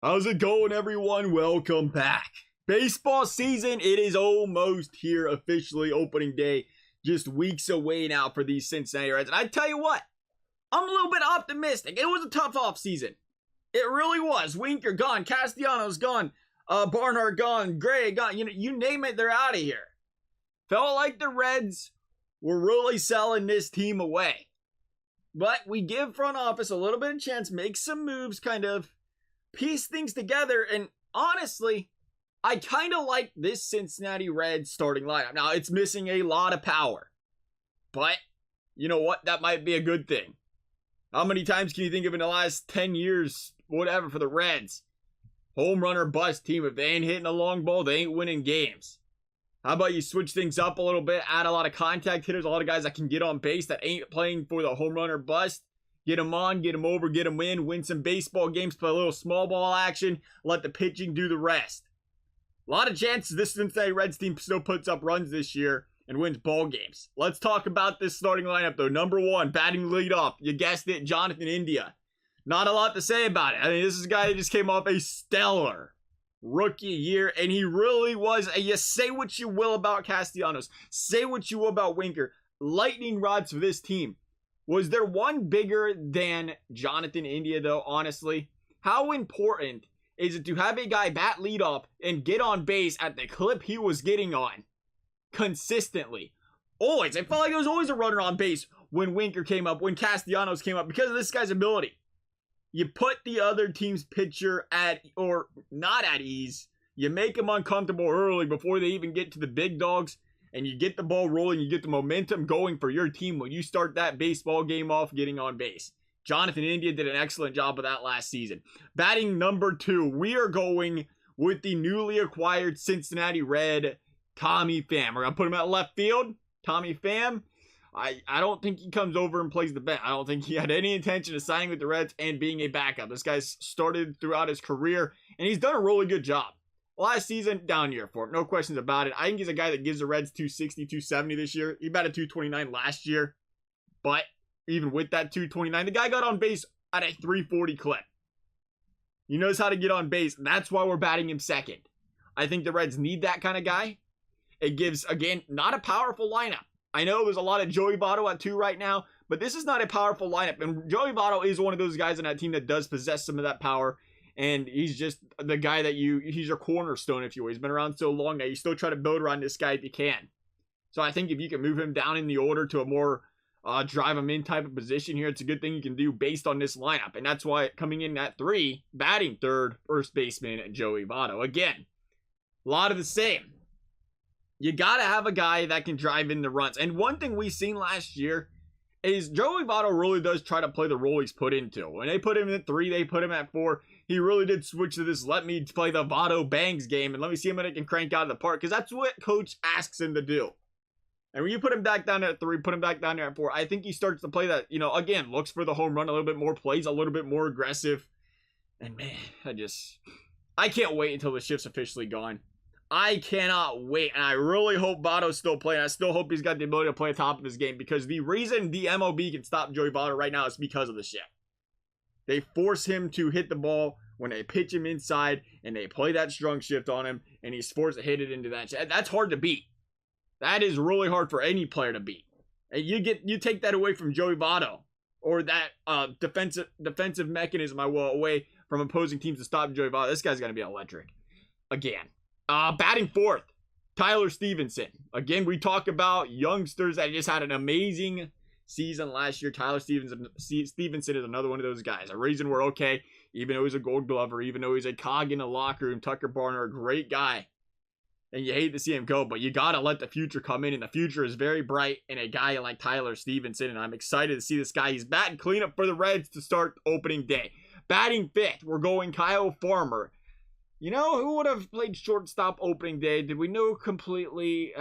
How's it going, everyone? Welcome back. Baseball season, it is almost here, officially opening day. Just weeks away now for these Cincinnati Reds. And I tell you what, I'm a little bit optimistic. It was a tough offseason. It really was. Winker gone, Castellanos gone, Barnhart gone, Gray gone. You name it, they're out of here. Felt like the Reds were really selling this team away. But we give front office a little bit of chance, make some moves, kind of piece things together, and honestly, I kind of like this Cincinnati Reds starting lineup. Now, it's missing a lot of power, but you know what? That might be a good thing. How many times can you think of in the last 10 years, whatever, for the Reds? Home run or bust team. If they ain't hitting a long ball, they ain't winning games. How about you switch things up a little bit, add a lot of contact hitters, a lot of guys that can get on base that ain't playing for the home run or bust? Get them on, get them over, get them in, win some baseball games, play a little small ball action, let the pitching do the rest. A lot of chances this Cincinnati Reds team still puts up runs this year and wins ball games. Let's talk about this starting lineup though. Number one, batting leadoff. You guessed it, Jonathan India. Not a lot to say about it. I mean, this is a guy that just came off a stellar rookie year, and he really was. You say what you will about Castellanos, say what you will about Winker. Lightning rods for this team. Was there one bigger than Jonathan India, though, honestly? How important is it to have a guy bat leadoff and get on base at the clip he was getting on consistently? Always. I felt like there was always a runner on base when Winker came up, when Castellanos came up, because of this guy's ability. You put the other team's pitcher at, or not at ease. You make them uncomfortable early before they even get to the big dogs. And you get the ball rolling, you get the momentum going for your team when you start that baseball game off getting on base. Jonathan India did an excellent job of that last season. Batting number two, we are going with the newly acquired Cincinnati Red, Tommy Pham. We're going to put him at left field. Tommy Pham, I don't think he comes over and plays the bench. I don't think he had any intention of signing with the Reds and being a backup. This guy's started throughout his career, and he's done a really good job. Last season, down year for him. No questions about it. I think he's a guy that gives the Reds 260, 270 this year. He batted 229 last year. But even with that 229, the guy got on base at a 340 clip. He knows how to get on base. That's why we're batting him second. I think the Reds need that kind of guy. It gives, again, not a powerful lineup. I know there's a lot of Joey Votto at 2 right now, but this is not a powerful lineup. And Joey Votto is one of those guys on that team that does possess some of that power. And he's just the guy that he's your cornerstone, if you will. He's been around so long that you still try to build around this guy if you can. So I think if you can move him down in the order to a more drive him in type of position here, it's a good thing you can do based on this lineup. And that's why coming in at 3, batting third, first baseman, Joey Votto. Again, a lot of the same. You got to have a guy that can drive in the runs. And one thing we seen last year is Joey Votto really does try to play the role he's put into. When they put him at 3, they put him at 4. He really did switch to this, let me play the Votto Bangs game and let me see him and I can crank out of the park, because that's what coach asks him to do. And when you put him back down there at 3, put him back down there at 4, I think he starts to play that, again, looks for the home run a little bit more, plays a little bit more aggressive. And man, I can't wait until the shift's officially gone. I cannot wait, and I really hope Votto's still playing. I still hope he's got the ability to play at the top of his game, because the reason the MLB can stop Joey Votto right now is because of the shift. They force him to hit the ball when they pitch him inside, and they play that strong shift on him, and he's forced to hit it into that shift. That's hard to beat. That is really hard for any player to beat. And you take that away from Joey Votto, or that defensive mechanism away from opposing teams to stop Joey Votto. This guy's gonna be electric. Again. Batting fourth, Tyler Stevenson. Again, we talk about youngsters that just had an amazing season last year. Tyler Stevenson is another one of those guys. A reason we're okay, even though he's a gold glover, even though he's a cog in the locker room. Tucker Barnhart, a great guy. And you hate to see him go, but you got to let the future come in. And the future is very bright in a guy like Tyler Stevenson. And I'm excited to see this guy. He's batting cleanup for the Reds to start opening day. Batting fifth, we're going Kyle Farmer. You know, who would have played shortstop opening day? Did we know completely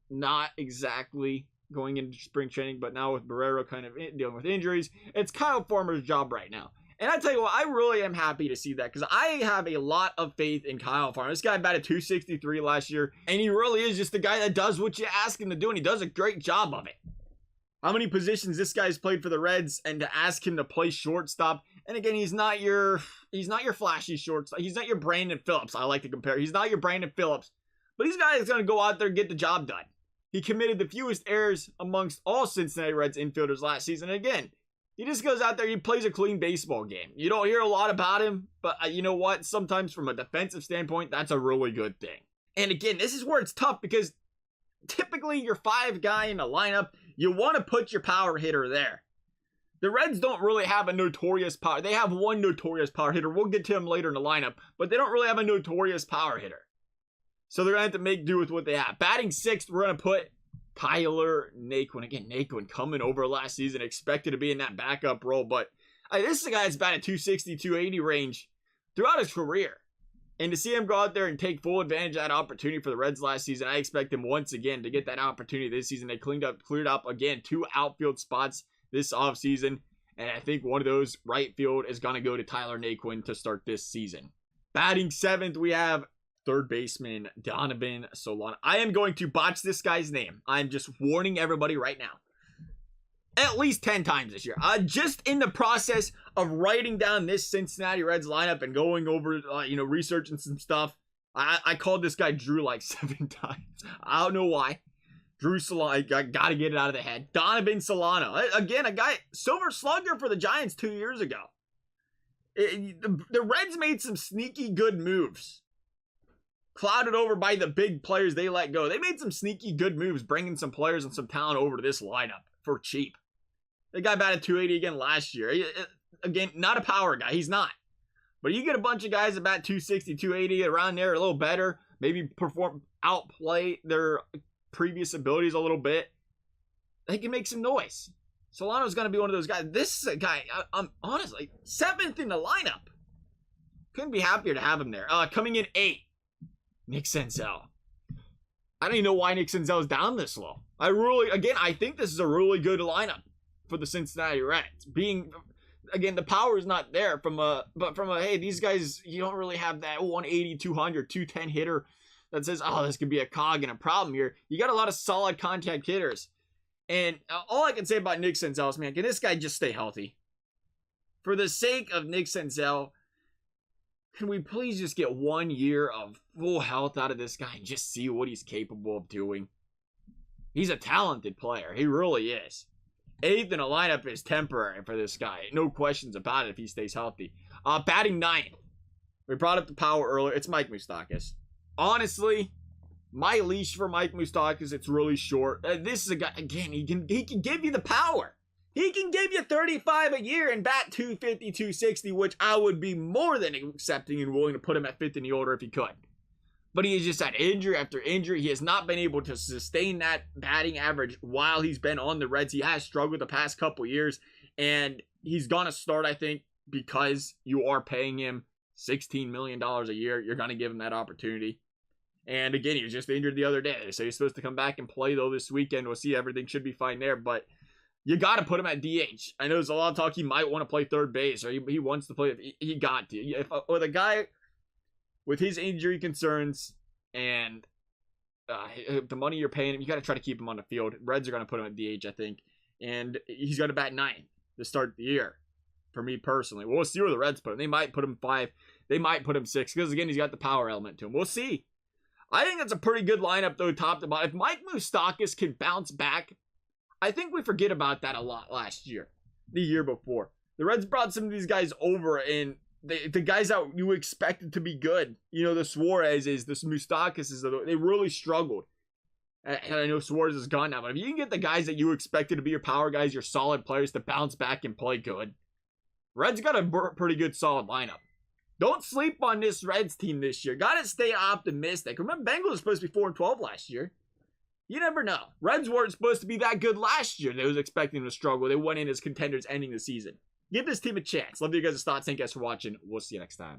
not exactly going into spring training, but now with Barrero kind of dealing with injuries, it's Kyle Farmer's job right now. And I tell you what, I really am happy to see that, because I have a lot of faith in Kyle Farmer. This guy batted 263 last year, and he really is just the guy that does what you ask him to do, and he does a great job of it. How many positions this guy's played for the Reds, and to ask him to play shortstop, And again, he's not your flashy shortstop. He's not your Brandon Phillips. I like to compare. He's not your Brandon Phillips. But he's a guy that's going to go out there and get the job done. He committed the fewest errors amongst all Cincinnati Reds infielders last season. And again, he just goes out there, he plays a clean baseball game. You don't hear a lot about him, but you know what? Sometimes from a defensive standpoint, that's a really good thing. And again, this is where it's tough because typically your 5 guy in the lineup, you want to put your power hitter there. The Reds don't really have a notorious power. They have one notorious power hitter. We'll get to him later in the lineup, but they don't really have a notorious power hitter. So they're going to have to make do with what they have. Batting 6th, we're going to put Tyler Naquin. Again, Naquin coming over last season, expected to be in that backup role, but this is a guy that's batted 260, 280 range throughout his career. And to see him go out there and take full advantage of that opportunity for the Reds last season, I expect him once again to get that opportunity this season. They cleared up again 2 outfield spots this offseason, and I think one of those right field is going to go to Tyler Naquin to start this season. Batting 7th, we have third baseman Donovan Solano. I am going to botch this guy's name. I'm just warning everybody right now. At least 10 times this year. Just in the process of writing down this Cincinnati Reds lineup and going over, researching some stuff, I called this guy Drew like 7 times. I don't know why. Drew Solano, I got to get it out of the head. Donovan Solano. Again, a guy, Silver Slugger for the Giants 2 years ago. The Reds made some sneaky good moves. Clouded over by the big players they let go. They made some sneaky good moves, bringing some players and some talent over to this lineup for cheap. The guy batted 280 again last year. Again, not a power guy. He's not. But you get a bunch of guys that bat 260, 280 around there, a little better. Maybe outplay their previous abilities a little bit. They can make some noise. Solano's going to be one of those guys. This is a guy, I'm honestly, 7th in the lineup. Couldn't be happier to have him there. Coming in 8th, Nick Senzel. I don't even know why Nick Senzel's down this low. I think this is a really good lineup for the Cincinnati Reds. Again, the power is not there hey, these guys, you don't really have that 180, 200, 210 hitter that says, oh, this could be a cog and a problem here. You got a lot of solid contact hitters. And all I can say about Nick Senzel is, man, can this guy just stay healthy? For the sake of Nick Senzel, can we please just get 1 year of full health out of this guy and just see what he's capable of doing? He's a talented player. He really is. 8th in the lineup is temporary for this guy. No questions about it if he stays healthy. Batting 9th. We brought up the power earlier. It's Mike Moustakas. Honestly, my leash for Mike Moustakas, it's really short. This is a guy, again, he can give you the power. He can give you 35 a year and bat 250, 260, which I would be more than accepting and willing to put him at 5th in the order if he could. But he has just had injury after injury. He has not been able to sustain that batting average while he's been on the Reds. He has struggled the past couple years, and he's going to start, I think, because you are paying him $16 million a year. You're going to give him that opportunity. And again, he was just injured the other day. So he's supposed to come back and play, though, this weekend. We'll see. Everything should be fine there, but you got to put him at DH. I know there's a lot of talk he might want to play third base, or he wants to play. He got to. With a guy with his injury concerns and the money you're paying him, you got to try to keep him on the field. Reds are going to put him at DH, I think. And he's going to bat 9th to start the year, for me personally. We'll see where the Reds put him. They might put him 5. They might put him 6, because, again, he's got the power element to him. We'll see. I think that's a pretty good lineup, though, top to bottom. If Mike Moustakas can bounce back, I think we forget about that a lot last year, the year before. The Reds brought some of these guys over, and the guys that you expected to be good, the Suarez's, the Moustakases, they really struggled. And I know Suarez is gone now, but if you can get the guys that you expected to be your power guys, your solid players, to bounce back and play good, Reds got a pretty good solid lineup. Don't sleep on this Reds team this year. Got to stay optimistic. Remember, Bengals were supposed to be 4-12 last year. You never know. Reds weren't supposed to be that good last year. They was expecting to struggle. They went in as contenders ending the season. Give this team a chance. Love you guys' thoughts. Thank you guys for watching. We'll see you next time.